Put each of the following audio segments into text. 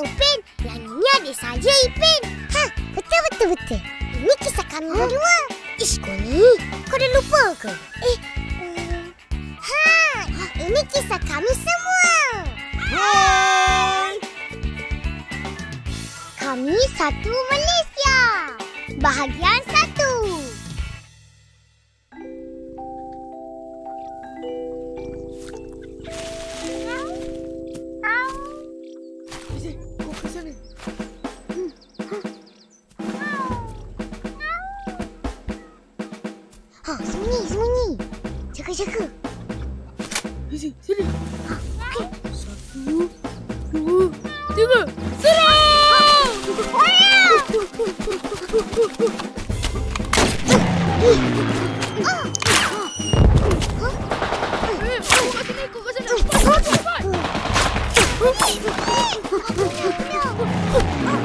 Upin. Yang ini adik saja, Ipin. Betul. Ini kisah kami berdua. Ish, kau ni. Kau dah lupa ke? Ini kisah kami semua. Hai. Kami satu Malaysia. Bahagian 1. Kau ke sana. Sembunyi. Jaga. Sini. 1, 2, 3. Serang! Kau kat sana. Cepat.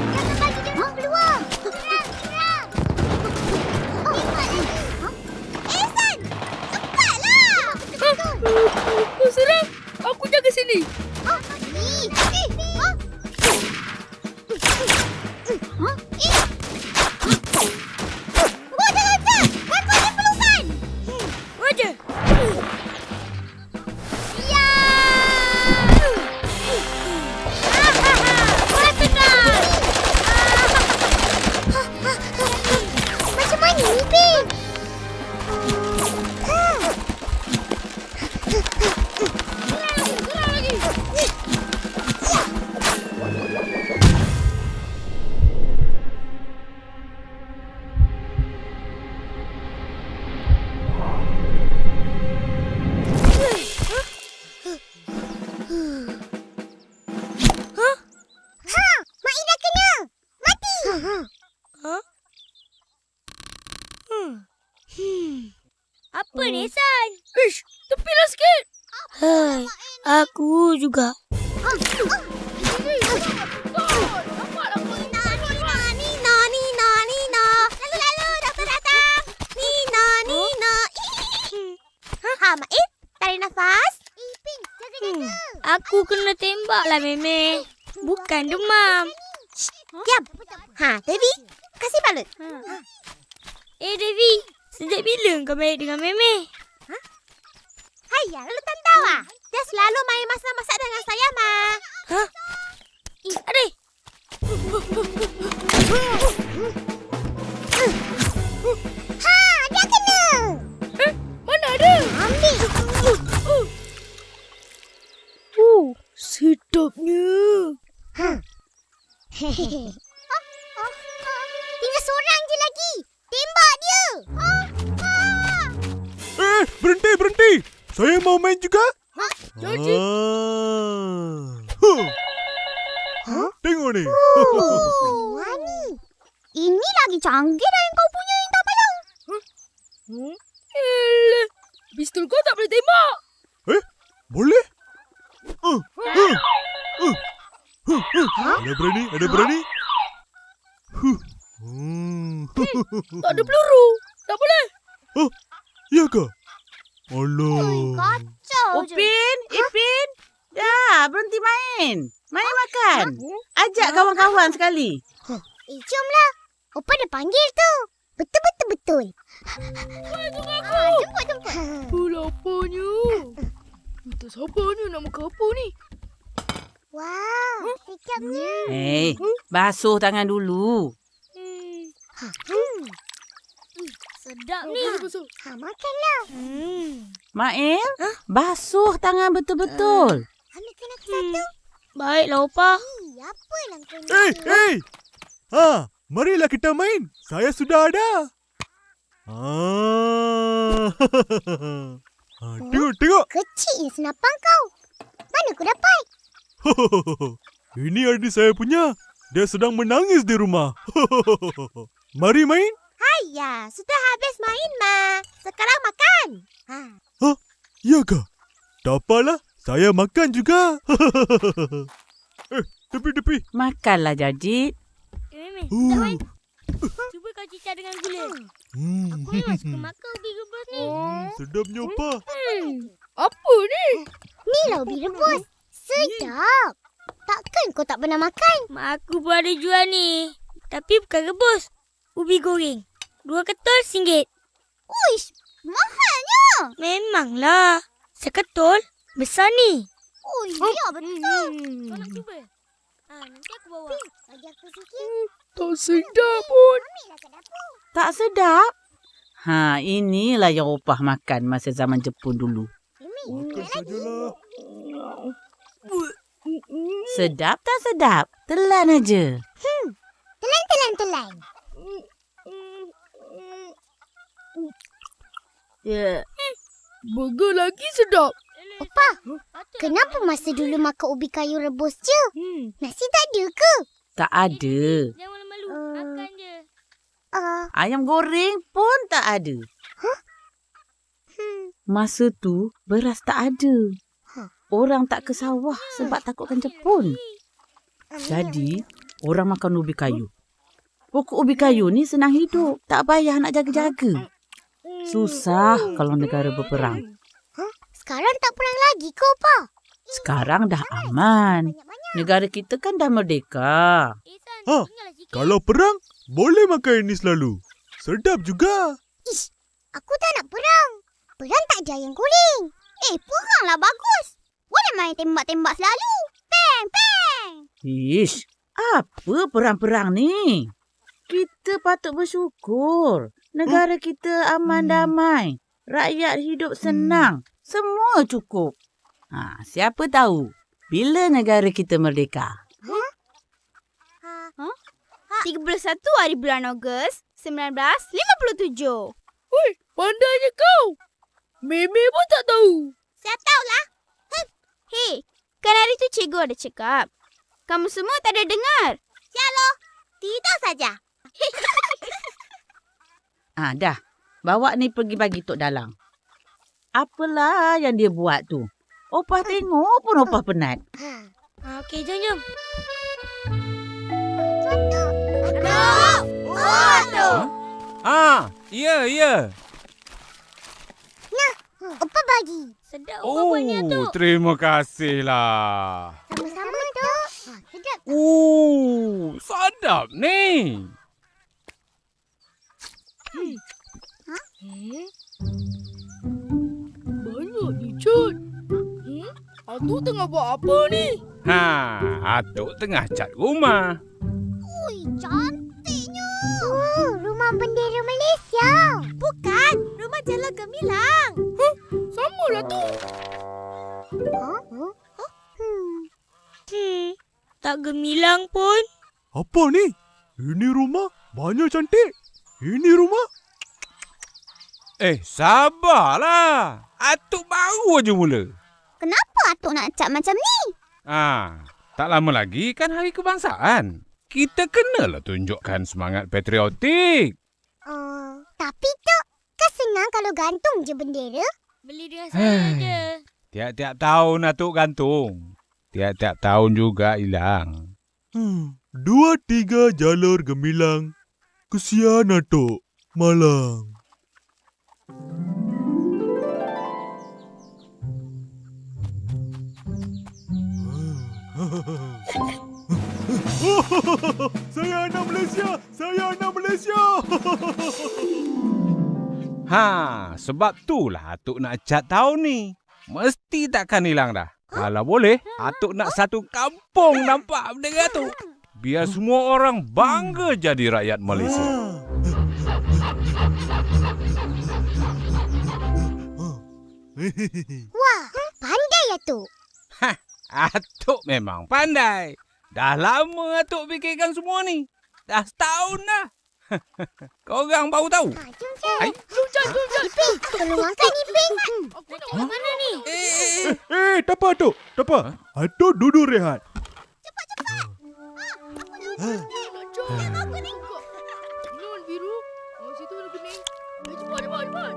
Jangan bagi dia keluar. Serang. Ehsan, cepatlah. Kau serang. Aku jaga sini. Wajah. Macam mana ni, Pin? Serang lagi. Mak Ida kena. Mati. Apa ni, San? Ish, tepilah sikit. Hai, aku juga. Nina. Lalu, doktor datang. Nina. Mak Id, tarik nafas. Ipin, jaga. Aku kena tembak lah, Meme. Bukan demam. Diam. Devi, kasih balut. Devi, sejak bila kau baik dengan Meme? Hayya, lalu tak tahu ah. Dia selalu main masak-masak dengan saya, Ma. Adik. Dia kena. Mana ada? Ambil. Sedapnya. Tinggal seorang je lagi. Tembak dia. Berhenti. Saya mau main juga. Jadi, Tengok ni. Wani. Ini lagi canggih dari yang kau punya yang tak payah. pistol kau tak boleh tembak. Boleh? Ada berani? Tak ada peluru. Tak boleh. Ya ke? Alah. Kacau je. Upin, Ipin. Dah, berhenti main. Mari makan. Ajak kawan-kawan sekali. Jomlah. Opa dah panggil tu. Betul. Jemput. Laparnya. Tak sabarnya nak makan apa ni. Wow, sekejapnya. Basuh tangan dulu. Sedap ni. Makanlah. Mael, basuh tangan betul-betul. Ambil kena satu. Baiklah, Opa. Apa yang kau nak? Hey. Marilah kita main. Saya sudah ada. Tengok. Kecil senapan kau. Mana kau dapat? Ini adik saya punya. Dia sedang menangis di rumah. Mari main. Ayah, sudah habis main, Ma. Sekarang makan. Ya ke? Tak apalah. Saya makan juga. Tepi. Makanlah, Jajit. Meme, tak main. Cuba kau cicah dengan gula. Hmm. Aku memang suka makan ubi rebus ni. Sedapnya apa? Apa ni? Ni lah ubi rebus. Sedap. Tak Takkan kau tak pernah makan? Mak aku pun ada jual ni. Tapi bukan rebus. Ubi goreng. 2 ketul RM1. Uish, mahalnya. Memanglah. Seketul besar ni. Oh, ya betul. Kau nak cuba? Nanti aku bawa. Bagi aku sikit. Tak sedap pun. Ambillah ke dapur. Tak sedap? Inilah yang opah makan masa zaman Jepun dulu. Makan sajalah. Sedap tak sedap? Telan aja. Telan. Ya. Burger lagi sedap. Opah, kenapa masa dulu makan ubi kayu rebus je? Nasi tak ada ke? Tak ada. Jangan malu-malu. Makan je. Ayam goreng pun tak ada. Masa tu beras tak ada. Orang tak ke sawah sebab takutkan Jepun. Jadi, orang makan ubi kayu. Pokok ubi kayu ni senang hidup. Tak payah nak jaga-jaga. Susah kalau negara berperang. Sekarang tak perang lagi ke, Opah? Sekarang dah aman. Negara kita kan dah merdeka. Ha, kalau perang, boleh makan ini selalu. Sedap juga. Ish, aku tak nak perang. Perang tak ada ayam goreng. Peranglah bagus. Boleh main tembak-tembak selalu. Peng, peng. Ish, apa perang-perang ni? Kita patut bersyukur. Negara kita aman damai. Rakyat hidup senang. Semua cukup. Siapa tahu bila negara kita merdeka? 31 hari bulan Ogos 1957. Oi, pandainya kau. Meme pun tak tahu. Saya tahulah. Hei, kan hari tu cikgu ada cakap. Kamu semua tak ada dengar. Syaloh, tidak saja. Dah. Bawa ni pergi bagi Tok Dalang. Apalah yang dia buat tu? Opah tengok pun Opah penat. Okey, jom. Atuk! Atuk! Ya. Opah bagi. Sedap buahnya tu. Terima kasihlah. Sama-sama, Tok. Sedap. Sedap ni. Banyak ni, Cut. Atuk tengah buat apa ni? Atuk tengah cat rumah. Ui, cantiknya. Rumah bendera Malaysia. Bukan, rumah Jalan Gemilang. Samalah tu. Tak gemilang pun. Apa ni? Ini rumah banyak cantik. Ini rumah. Sabarlah. Atuk baru aja mula. Kenapa Atuk nak cat macam ni? Tak lama lagi kan hari kebangsaan. Kita kenalah tunjukkan semangat patriotik. Tapi, Tok, kan senang kalau gantung je bendera. Beli dengan saya je. Tiap-tiap tahun Atuk gantung. Tiap-tiap tahun juga hilang. 2-3 jalur gemilang. Kesian Atuk. Malang. Saya anak Malaysia. Sebab itulah Atuk nak cat tahun ni. Mesti takkan hilang dah. Kalau boleh, Atuk nak satu kampung nampak bendera tu. Biar semua orang bangga jadi rakyat Malaysia. Wah, pandai ya, Tok. Atuk memang pandai. Dah lama Atuk fikirkan semua ni. Dah setahun dah. Korang baru tahu? Jom, Cik. Hai. Ipin, tolong angkat Ipin. Aku nak Kat mana ni? Tak apa, Atuk. Tak apa. Atuk duduk rehat. nak cat. Aku tengok. Ini warna biru. Situ warna kuning. Cepat.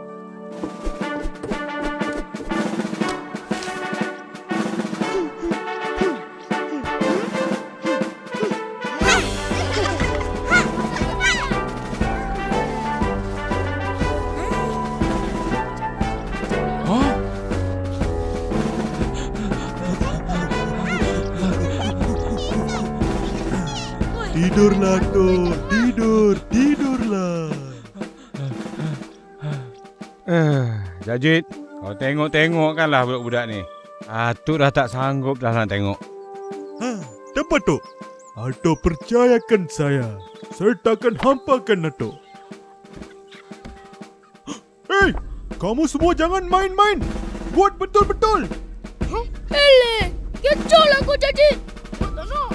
Tidurlah, Atuk. Tidurlah. Jajit, kau tengok-tengokkanlah budak-budak ni. Atuk dah tak sanggup dah nak tengok. Dapat, Tok. Atuk percayakan saya. Saya takkan hampakan Atuk. Hei, kamu semua jangan main-main. Buat betul-betul. Eleh, kecoh lah kau Jajit. Kau tak nak.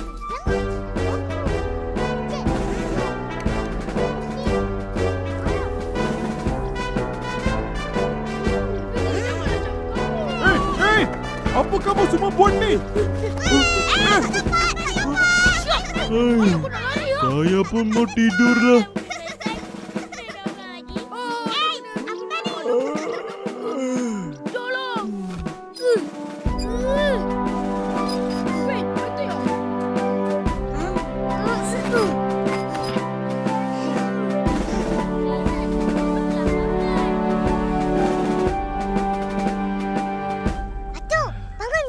Hei, apa kamu semua buat ni? Hei, saya pun mau tidur lah. Tolong. Wait, kata ya. Atuk,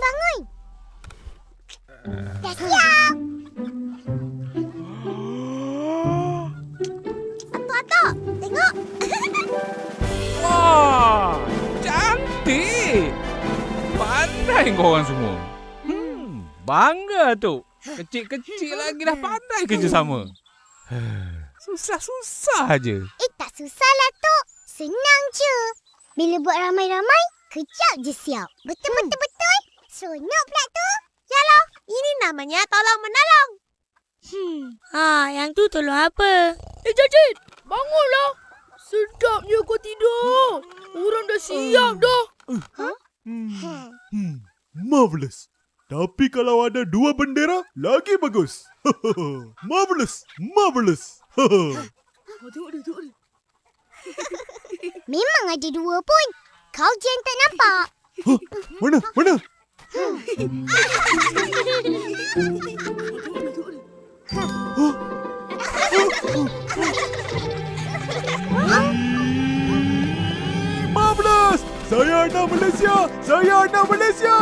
bangun. Dah siap. Atuk, tengok. Wah, cantik. Pandai kau orang semua. Bangga tu. Kecil-kecil lagi dah pandai kerjasama. Susah-susah aje. Tak susahlah, Tok. Senang je. Bila buat ramai-ramai, kejap je siap. Betul. Seronok pula tu. Yalah, ini namanya tolong-menolong. Yang tu tolong apa? Jajit, bangunlah. Sedapnya kau tidur. Orang dah siap dah. Marvelous. Tapi kalau ada 2 bendera, lagi bagus. Marvelous. Tengok dia. Memang ada 2 pun. Kau je yang tak nampak. Mana? Marvelous. Saya anak Malaysia.